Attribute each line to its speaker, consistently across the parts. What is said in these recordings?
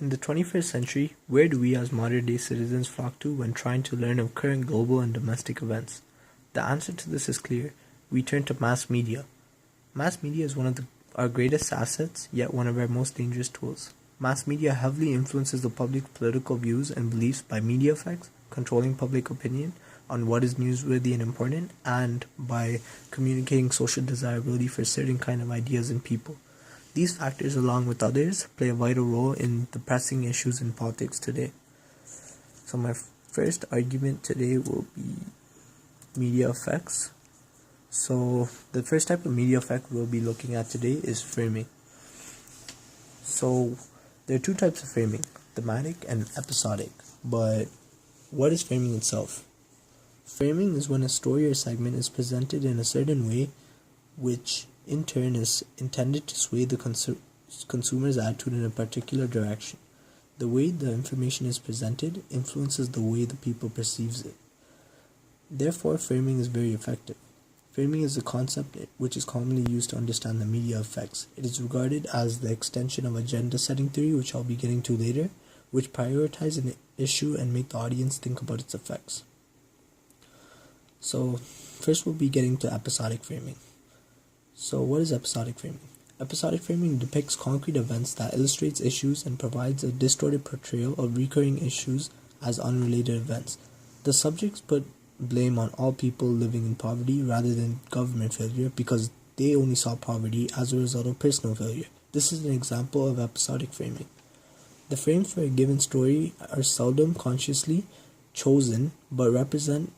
Speaker 1: In the 21st century, where do we as modern-day citizens flock to when trying to learn of current global and domestic events? The answer to this is clear. We turn to mass media. Mass media is one of our greatest assets, yet one of our most dangerous tools. Mass media heavily influences the public's political views and beliefs by media effects, controlling public opinion on what is newsworthy and important, and by communicating social desirability for certain kind of ideas and people. These factors, along with others, play a vital role in the pressing issues in politics today. So my first argument today will be media effects. So the first type of media effect we'll be looking at today is framing. So there are two types of framing, thematic and episodic. But what is framing itself? Framing is when a story or segment is presented in a certain way, which in turn is intended to sway the consumer's attitude in a particular direction. The way the information is presented influences the way the people perceives it. Therefore, framing is very effective. Framing is a concept which is commonly used to understand the media effects. It is regarded as the extension of agenda setting theory, which I'll be getting to later, which prioritizes an issue and make the audience think about its effects. So, first we'll be getting to episodic framing. So what is episodic framing? Episodic framing depicts concrete events that illustrates issues and provides a distorted portrayal of recurring issues as unrelated events. The subjects put blame on all people living in poverty rather than government failure because they only saw poverty as a result of personal failure. This is an example of episodic framing. The frames for a given story are seldom consciously chosen but represent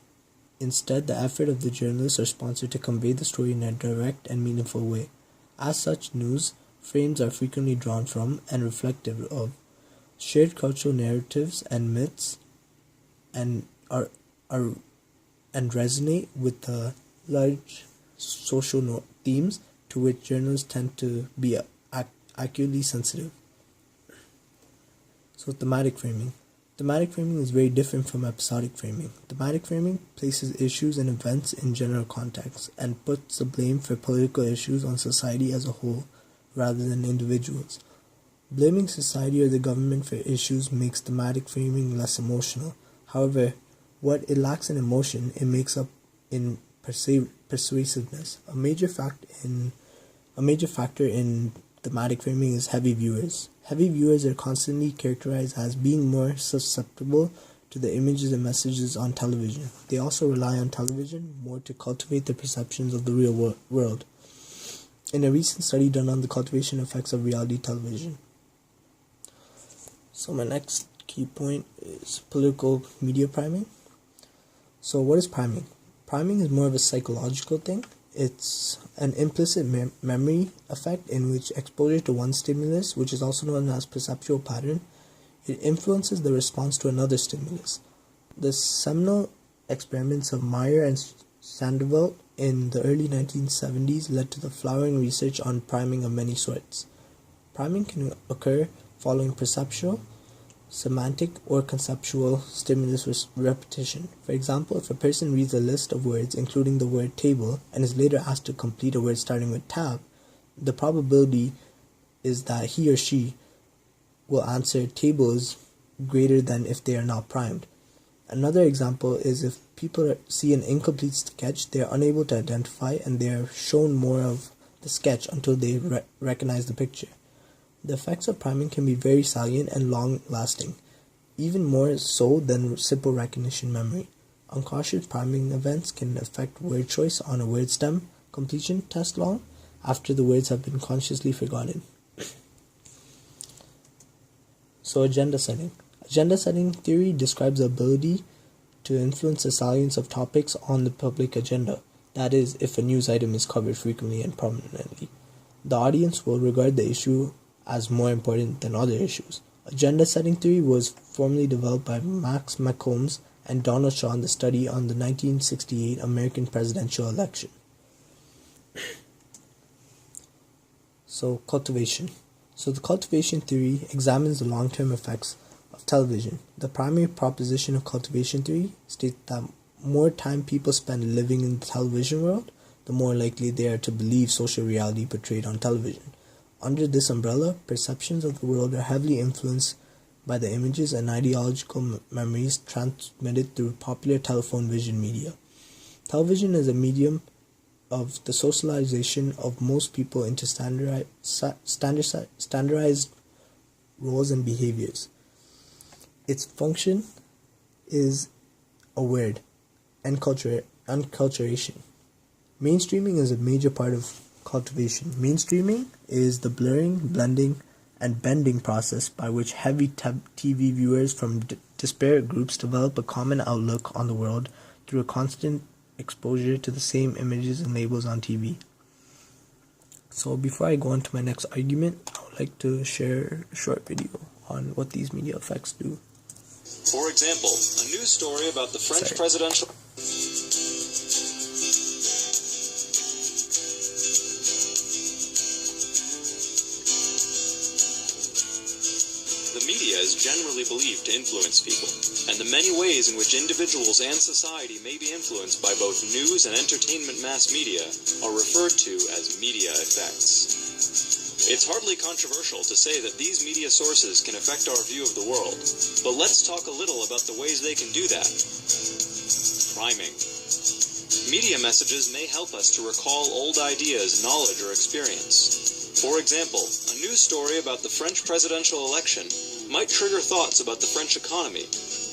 Speaker 1: instead the effort of the journalist or sponsor to convey the story in a direct and meaningful way. As such, news frames are frequently drawn from and reflective of shared cultural narratives and myths and resonate with the large social themes to which journalists tend to be acutely sensitive. So thematic framing. Thematic framing is very different from episodic framing. Thematic framing places issues and events in general context and puts the blame for political issues on society as a whole rather than individuals. Blaming society or the government for issues makes thematic framing less emotional. However, what it lacks in emotion, it makes up in persuasiveness. A major factor in thematic framing is heavy viewers. Heavy viewers are constantly characterized as being more susceptible to the images and messages on television. They also rely on television more to cultivate their perceptions of the real world. In a recent study done on the cultivation effects of reality television. So my next key point is political media priming. So what is priming? Priming is more of a psychological thing. It's an implicit memory effect in which exposure to one stimulus, which is also known as perceptual pattern, it influences the response to another stimulus. The seminal experiments of Meyer and Sandoval in the early 1970s led to the flowering research on priming of many sorts. Priming can occur following perceptual, semantic, or conceptual stimulus repetition. For example, if a person reads a list of words including the word table and is later asked to complete a word starting with tab, the probability is that he or she will answer table is greater than if they are not primed. Another example is if people see an incomplete sketch, they are unable to identify and they are shown more of the sketch until they recognize the picture. The effects of priming can be very salient and long-lasting, even more so than simple recognition memory. Unconscious priming events can affect word choice on a word stem completion test long after the words have been consciously forgotten. So agenda setting. Agenda setting theory describes the ability to influence the salience of topics on the public agenda. That is, if a news item is covered frequently and prominently, the audience will regard the issue as more important than other issues. Agenda setting theory was formally developed by Max McCombs and Donald Shaw in the study on the 1968 American presidential election. So cultivation. So the cultivation theory examines the long-term effects of television. The primary proposition of cultivation theory states that more time people spend living in the television world, the more likely they are to believe social reality portrayed on television. Under this umbrella, perceptions of the world are heavily influenced by the images and ideological memories transmitted through popular telephone vision media. Television is a medium of the socialization of most people into standardized roles and behaviors. Its function is a word, enculturation. Mainstreaming is a major part of cultivation. Mainstreaming is the blurring, blending, and bending process by which heavy TV viewers from disparate groups develop a common outlook on the world through a constant exposure to the same images and labels on TV. So before I go on to my next argument, I would like to share a short video on what these media effects do.
Speaker 2: For example, a news story about the French presidential... The media is generally believed to influence people, and the many ways in which individuals and society may be influenced by both news and entertainment mass media are referred to as media effects. It's hardly controversial to say that these media sources can affect our view of the world, but let's talk a little about the ways they can do that. Priming. Media messages may help us to recall old ideas, knowledge, or experience. For example, a news story about the French presidential election might trigger thoughts about the French economy,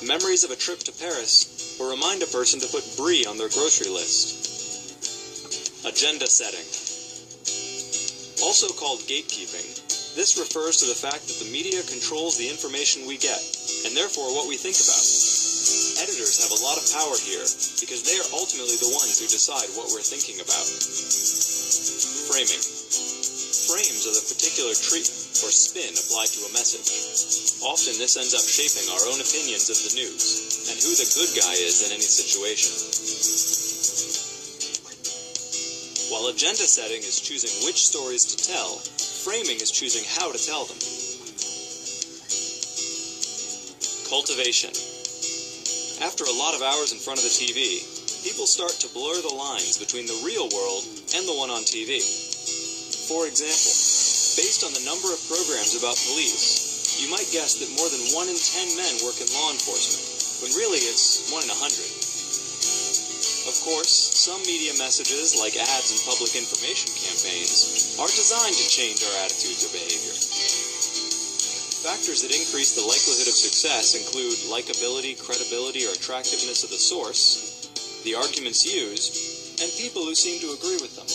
Speaker 2: memories of a trip to Paris, or remind a person to put brie on their grocery list. Agenda setting. Also called gatekeeping, this refers to the fact that the media controls the information we get, and therefore what we think about. Editors have a lot of power here, because they are ultimately the ones who decide what we're thinking about. Framing. Frames are the particular treatment or spin applied to a message. Often this ends up shaping our own opinions of the news, and who the good guy is in any situation. While agenda setting is choosing which stories to tell, framing is choosing how to tell them. Cultivation. After a lot of hours in front of the TV, people start to blur the lines between the real world and the one on TV. For example, based on the number of programs about police, you might guess that more than 1 in 10 men work in law enforcement, when really it's 1 in 100. Of course, some media messages, like ads and public information campaigns, are designed to change our attitudes or behavior. Factors that increase the likelihood of success include likability, credibility, or attractiveness of the source, the arguments used, and people who seem to agree with them.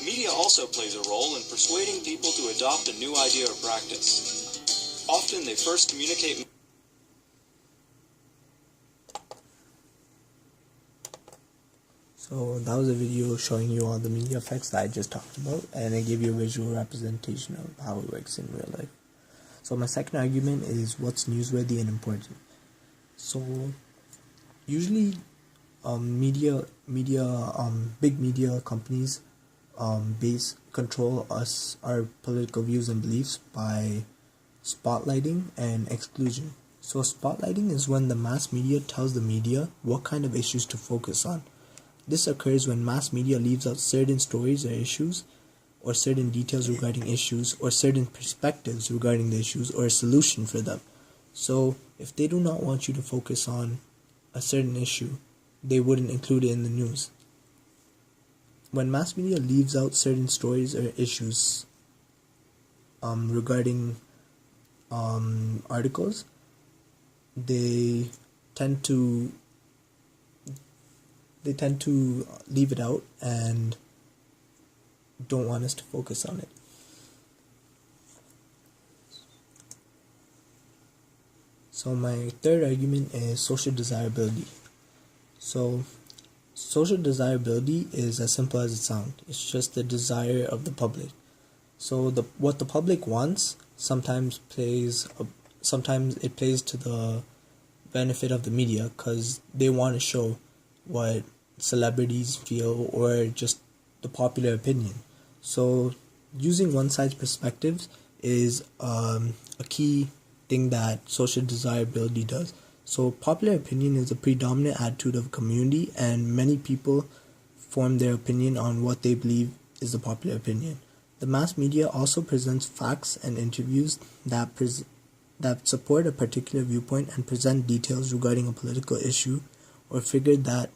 Speaker 2: Media also plays a role in persuading people to adopt a new idea or practice. Often they first communicate...
Speaker 1: So that was a video showing you all the media effects that I just talked about, and I gave you a visual representation of how it works in real life. So my second argument is what's newsworthy and important. So usually big media companies control our political views and beliefs by spotlighting and exclusion. So spotlighting is when the mass media tells the media what kind of issues to focus on. This occurs when mass media leaves out certain stories or issues, or certain details regarding issues, or certain perspectives regarding the issues, or a solution for them. So if they do not want you to focus on a certain issue, they wouldn't include it in the news. When mass media leaves out certain stories or issues regarding articles, they tend to leave it out and don't want us to focus on it. So my third argument is social desirability. So social desirability is as simple as it sounds. It's just the desire of the public. So what the public wants sometimes it plays to the benefit of the media, because they want to show what celebrities feel or just the popular opinion. So using one side's perspectives is a key thing that social desirability does. So popular opinion is a predominant attitude of a community, and many people form their opinion on what they believe is the popular opinion. The mass media also presents facts and interviews that that support a particular viewpoint and present details regarding a political issue or figure that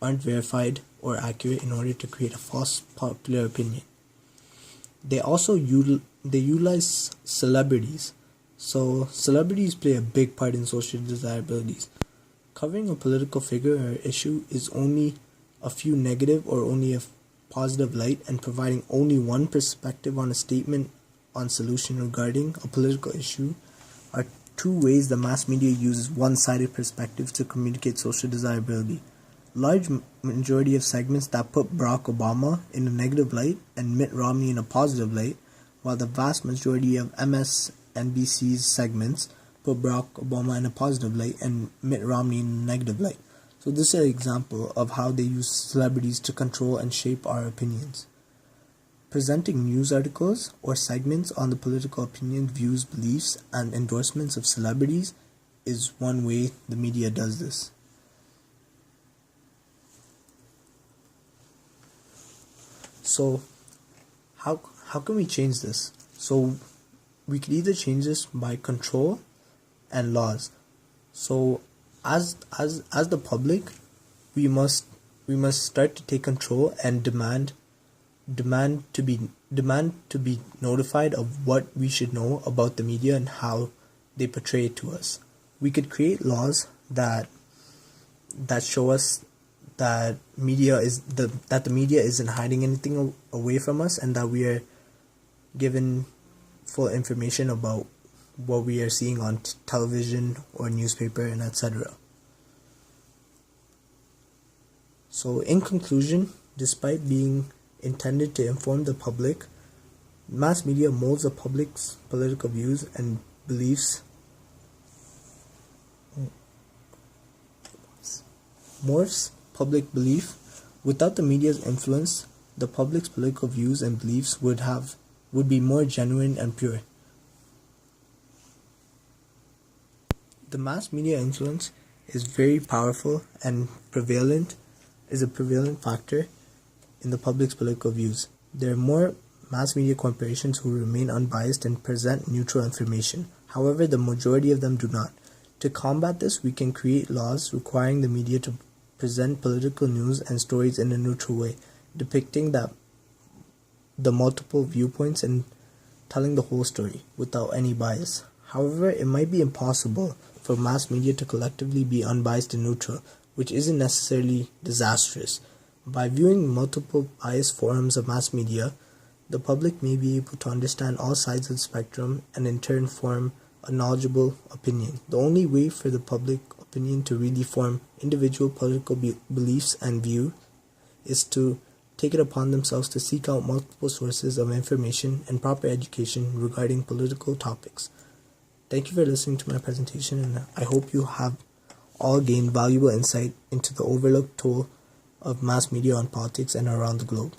Speaker 1: aren't verified or accurate in order to create a false popular opinion. They also utilize celebrities. So celebrities play a big part in social desirabilities. Covering a political figure or issue is only a few negative or only a positive light, and providing only one perspective on a statement on solution regarding a political issue are two ways the mass media uses one-sided perspectives to communicate social desirability. Large majority of segments that put Barack Obama in a negative light and Mitt Romney in a positive light, while the vast majority of MSNBC's segments put Barack Obama in a positive light and Mitt Romney in a negative light. So this is an example of how they use celebrities to control and shape our opinions. Presenting news articles or segments on the political opinion, views, beliefs, and endorsements of celebrities is one way the media does this. So how can we change this? So we could either change this by control and laws. So as the public, we must start to take control and demand to be notified of what we should know about the media and how they portray it to us. We could create laws that show us that the media isn't hiding anything away from us, and that we are given full information about what we are seeing on television or newspaper and etc. So in conclusion, despite being intended to inform the public, mass media molds the public's political views and beliefs, morphs public belief. Without the media's influence, the public's political views and beliefs would be more genuine and pure. The mass media influence is very powerful and is a prevalent factor in the public's political views. There are more mass media corporations who remain unbiased and present neutral information. However, the majority of them do not. To combat this, we can create laws requiring the media to present political news and stories in a neutral way, depicting the multiple viewpoints and telling the whole story without any bias. However, it might be impossible for mass media to collectively be unbiased and neutral, which isn't necessarily disastrous. By viewing multiple biased forms of mass media, the public may be able to understand all sides of the spectrum and in turn form a knowledgeable opinion. The only way for the public opinion to really form individual political beliefs and views is to take it upon themselves to seek out multiple sources of information and proper education regarding political topics. Thank you for listening to my presentation, and I hope you have all gained valuable insight into the overlooked toll of mass media on politics and around the globe.